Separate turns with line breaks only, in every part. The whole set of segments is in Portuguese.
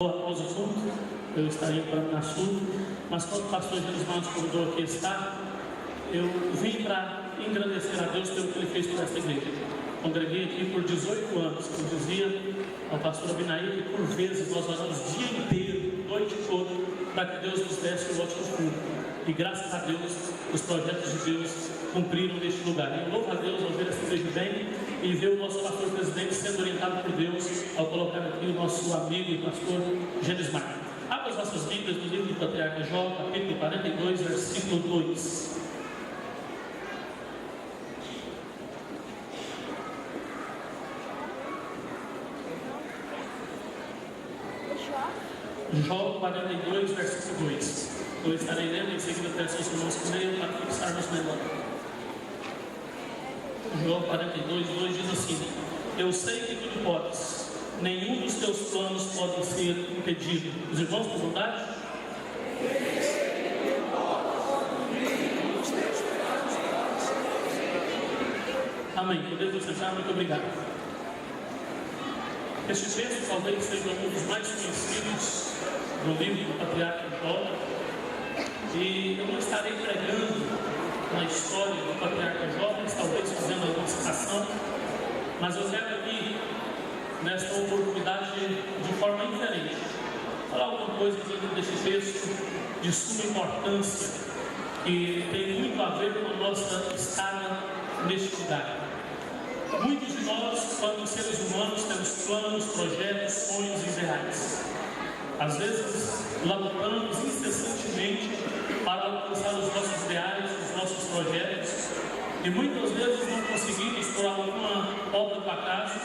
Após o culto, eu estarei para o assunto, mas quando o pastor Genismar nos convidou aqui a estar, eu vim para engrandecer a Deus pelo que Ele fez por esta igreja. Congreguei aqui por 18 anos, como dizia ao pastor Abinaí, que por vezes nós oramos o dia inteiro, noite toda, para que Deus nos desse o ótimo culto. E graças a Deus, os projetos de Deus cumpriram neste lugar. E eu louvo a Deus ao ver essa igreja bem e ver o nosso pastor presidente sendo orientado por Deus ao colocar aqui o nosso amigo e pastor Genismar. Abra as nossas Bíblias no livro do Patriarca Jó, capítulo 42, versículo 2. Jó 42, versículo 2. Eu estarei lendo, em seguida peço aos irmãos que leiam para fixarmos melhor. Jó 42, 2 diz assim: Eu sei que tudo podes, nenhum dos teus planos pode ser impedido. Os irmãos, por vontade? Amém. Podemos sentar? Muito obrigado. Este texto talvez seja um dos mais conhecidos do livro do Patriarca Jó. E eu não estarei pregando na história do Patriarca Jó, mas talvez fazendo alguma citação, mas eu quero aqui, nesta oportunidade, de forma diferente, falar alguma coisa desse texto de suma importância, que tem muito a ver com a nossa estada neste lugar. Muitos de nós, quando seres humanos, temos planos, projetos, sonhos e ideais. Às vezes, labutamos incessantemente para alcançar os nossos ideais, os nossos projetos, e muitas vezes não conseguimos por alguma obra do acaso,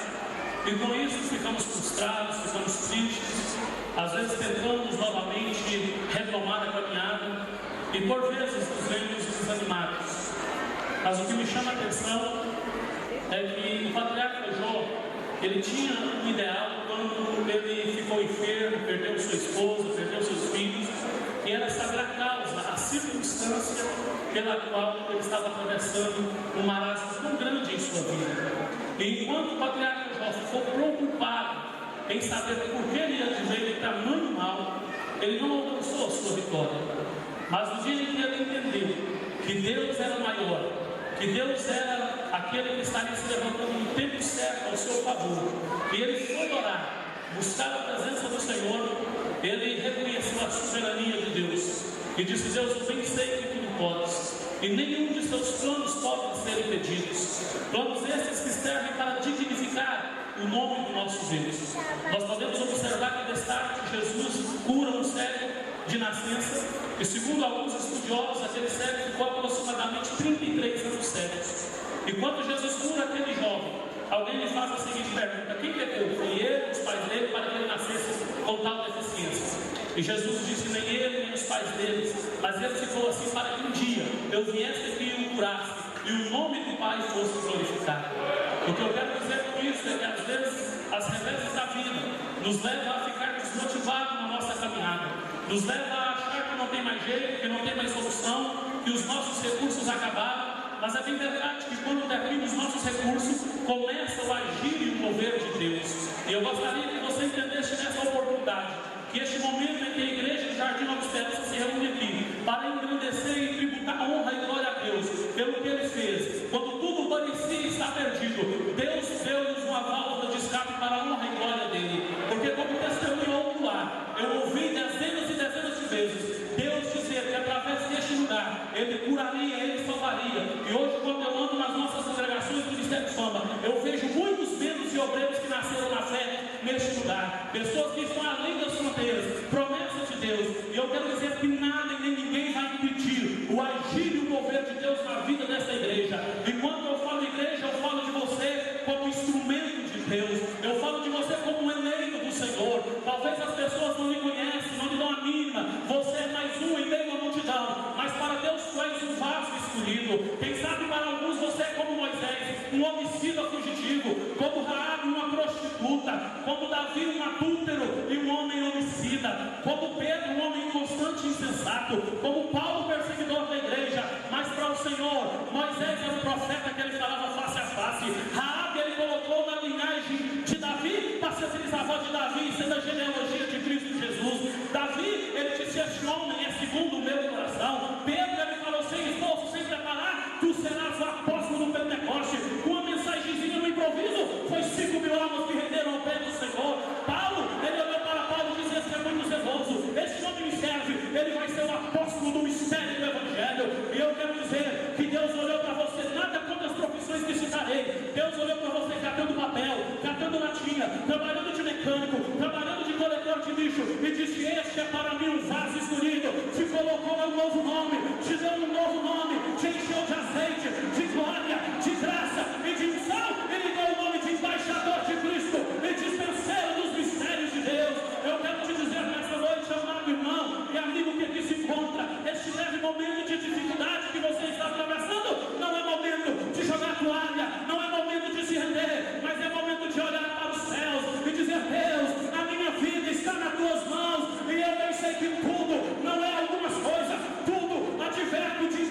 e com isso ficamos frustrados, ficamos tristes, às vezes tentamos novamente retomar a caminhada, e por vezes nos vemos desanimados. Mas o que me chama a atenção é que o Patriarca Jó, ele tinha um ideal quando ele ficou enfermo, perdeu sua esposa, perdeu seus filhos, e era saber a causa, a circunstância pela qual ele estava atravessando um marasmo tão grande em sua vida. E enquanto o Patriarca Jó ficou preocupado em saber por que ele ia viver de tamanho mal, ele não alcançou a sua vitória. Mas no dia em que ele entendeu que Deus era maior, que Deus era aquele que estaria se levantando no tempo certo ao seu favor, e ele foi orar, buscar a presença do Senhor, ele reconheceu a soberania de Deus e disse: Deus, eu bem sei que tudo podes, e nenhum de seus planos pode ser impedidos. Planos esses que servem para dignificar o nome do nosso Deus. Nós podemos observar que destaque que Jesus cura um cego de nascença, e segundo alguns estudiosos, aquele cego ficou aproximadamente 33 anos cegos. E quando Jesus cura aquele jovem, alguém lhe faz a seguinte pergunta: quem pecou? Foi ele, os pais dele, para que ele nascesse com tal deficiência? E Jesus disse: nem ele, nem os pais deles, mas ele ficou assim para que um dia eu viesse aqui e o curasse, e o nome do Pai fosse glorificado. O que eu quero dizer com isso é que às vezes as reveses da vida nos levam a ficar desmotivados na nossa caminhada, nos leva a achar que não tem mais jeito, que não tem mais solução, que os nossos recursos acabaram. Mas é bem verdade que quando terminam os nossos recursos, começa o agir e o mover de Deus. E eu gostaria que você entendesse nessa oportunidade que este momento em que a igreja de Jardim Nova Esperança se reúne aqui para engrandecer e tributar honra e glória a Deus pelo que Ele fez, quando tudo parecia estar perdido, Deus deu-nos uma válvula de escape para a honra e glória dele. Porque como testemunho ocular, eu ouvi dezenas e dezenas de vezes Deus dizer que através deste lugar Ele curaria, Ele salvaria. E hoje, quando eu ando nas nossas congregações do Ministério de Fama, eu vejo muitos membros e obreiros que nasceram na fé neste lugar, pessoas que estão além das fronteiras, promessas de Deus. E eu quero dizer que nada e nem ninguém vai impedir o agir e o mover de Deus na vida dessa igreja. E quando eu falo igreja, eu falo de você como instrumento de Deus, eu falo de você como um eleito do Senhor. Talvez as pessoas não lhe conhecem, não lhe dão a mínima, você é mais um em meio à multidão, mas para Deus tu és um vaso escolhido. Quem sabe para alguns você é como Moisés, um homicida fugitivo, como Raabe, uma prostituta, como Davi, um adúltero e um homem homicida, como Pedro, um homem inconstante e insensato, como Paulo, perseguidor da igreja. Mas para o Senhor, Moisés era um profeta que ele falava face a face. Raabe ele colocou na linhagem de Davi, para ser bisavó de Davi, sendo a genealogia de Cristo trabalhando de mecânico, trabalhando de coletor de lixo, e disse: este é para mim um vaso escolhido. Te colocou um novo nome, te deu um novo nome, te encheu de azeite, de glória, de graça e de unção. Ele deu o nome de embaixador de Cristo e dispenseiro dos mistérios de Deus. Eu quero te dizer nessa noite, amado irmão e amigo que aqui se encontra, este leve momento de dificuldade que você está atravessando não é momento de jogar toalha, não é momento de se render, mas é momento de olhar para os céus e dizer: Deus, a minha vida está nas tuas mãos, e eu bem sei que tudo não é algumas coisas, tudo adverto de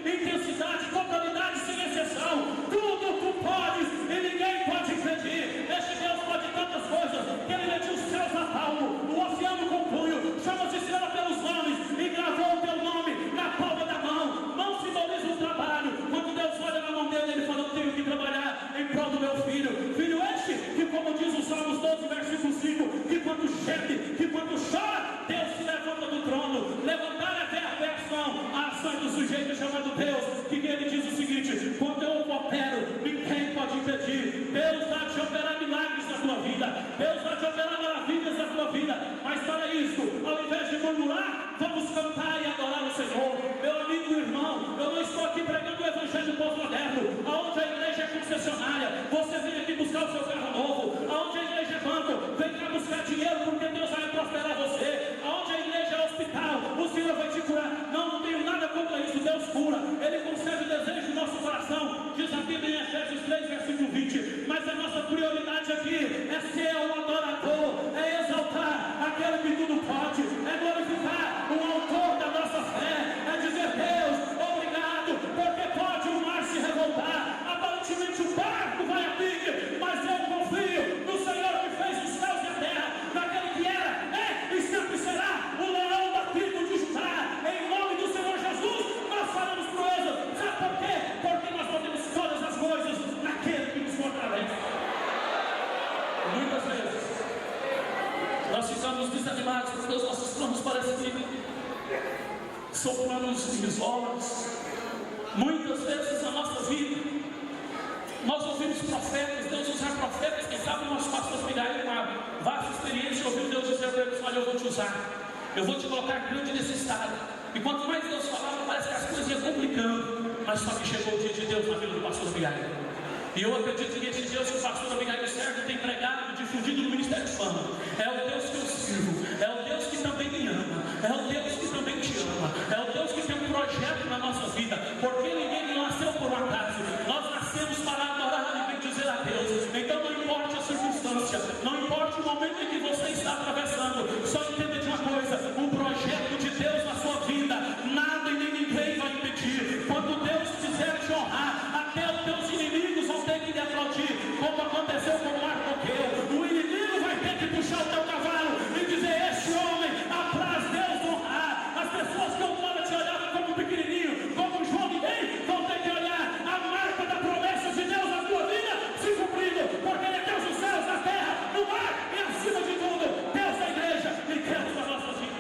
intensidade, totalidade, sem exceção. Tudo tu podes e ninguém pode impedir. Este Deus pode tantas coisas que ele mediu os céus a palmo, o oceano com punho, chama de estrela pelos nomes e gravou o teu nome na palma da mão. Mão simboliza o trabalho. Quando Deus olha na mão dele, ele fala: eu tenho que trabalhar em prol do meu filho. Filho este que, como diz o Salmos 12, versículo 5, que quando geme, que quando chora, Deus se levanta do trono. Levantar até a versão, a ação do sujeito chamado Deus, que ele diz o seguinte: quando eu opero, ninguém pode impedir. Deus vai te operar milagres na tua vida, Deus vai te operar maravilhas na tua vida. Mas para isso, ao invés de murmurar, vamos cantar e adorar o Senhor. Meu amigo e irmão, eu não estou aqui pregando o evangelho pós-moderno, aonde a igreja é concessionária, você vem aqui buscar o seu carro novo. Aonde a igreja é banco, vem cá buscar dinheiro porque Deus vai prosperar você. Aonde a igreja é hospital, o Senhor vai te curar. Não tenho nada contra isso. Deus cura, Ele concede o desejo do nosso coração, diz a Bíblia em Efésios 3, versículo 20. Mas a nossa prioridade aqui é ser o adorador, é exaltar aquele que tudo pode, é glorificar o autor da nossa fé, é dizer: Deus, obrigado, porque pode o mar se revoltar, aparentemente o barco vai a pique, mas eu confio no Senhor que fez os céus e a terra, naquele que era, é e sempre será o leão da tribo de Judá. Em nome do Senhor Jesus, nós faremos proeza. Sabe por quê? Porque nós podemos todas as coisas naquele que nos fortalece. Muitas vezes nós ficamos desanimados porque os nossos planos parecem que são planos irrisórios. Muitas vezes na nossa vida nós ouvimos profetas, Deus usar profetas. Quem sabe o nosso pastor Miguel, uma vasta experiência, ouviu Deus dizer para eles: olha, eu vou te usar, eu vou te colocar em grande necessidade. E quanto mais Deus falava, parece que as coisas iam complicando. Mas só que chegou o dia de Deus na vida do pastor Miguel. E eu acredito que esse Deus que o pastor Miguel serve tem pregado, difundido no ministério de fama. É o Deus que eu sirvo, é o Deus que também me ama, é o Deus que também te ama, é o Deus que tem um projeto na nossa vida, porque ninguém nasceu por um acaso. Nós nascemos para adorar e dizer a Deus. Então não importa a circunstância, não importa o momento em que você está atravessando, só entenda de uma coisa: o projeto de Deus na sua vida, nada e nem ninguém vai impedir. Quando Deus quiser te honrar, até os teus inimigos vão ter que lhe aplaudir, como aconteceu com Mardoqueu. O inimigo vai ter que puxar o teu cavalo e dizer: este homem apraz Deus honrar. As pessoas que eu falo te olhavam como pequenininho, como João ninguém, vão ter que olhar a marca da promessa de Deus na tua vida se cumprindo, porque Ele é Deus dos céus, da terra, no mar e acima de tudo, Deus da igreja e Deus da nossa vida.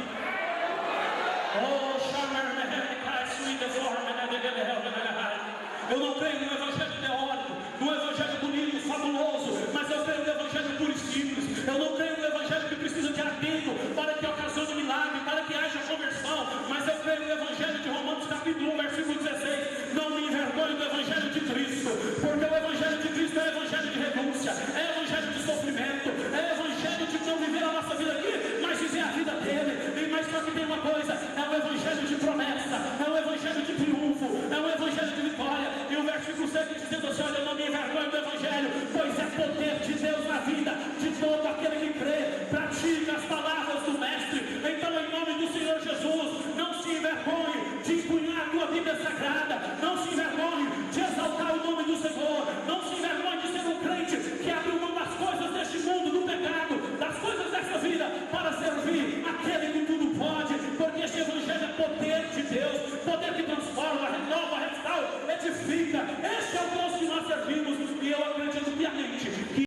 Eu não creio no evangelho teórico, no evangelho bonito, fabuloso, mas eu creio no evangelho puro e simples. Eu não creio no evangelho que precisa de atento para que ocasione milagre, para que haja conversão, mas eu creio no evangelho de Romanos capítulo 1, versículo 16. Não me envergonhe do evangelho de Cristo, porque o evangelho de Cristo é evangelho de renúncia, é evangelho de sofrimento, é evangelho de não viver a nossa vida aqui, mas viver a vida dele. E mais só que tem uma coisa: é o evangelho de promessa, é o evangelho de triunfo, é o evangelho de vitória. E o versículo 7 dizendo assim: olha, não me envergonhe do evangelho, pois é poder de Deus na vida de todo aquele que crê, pratica as palavras do mestre. Então, em nome do Senhor Jesus, não se envergonhe de empunhar a tua Bíblia sagrada, não se envergonhe de exaltar o nome do Senhor, não se envergonhe de ser um crente que abre mão das coisas deste mundo, do pecado, das coisas dessa vida, para servir aquele que tudo pode, porque este evangelho é poder de Deus.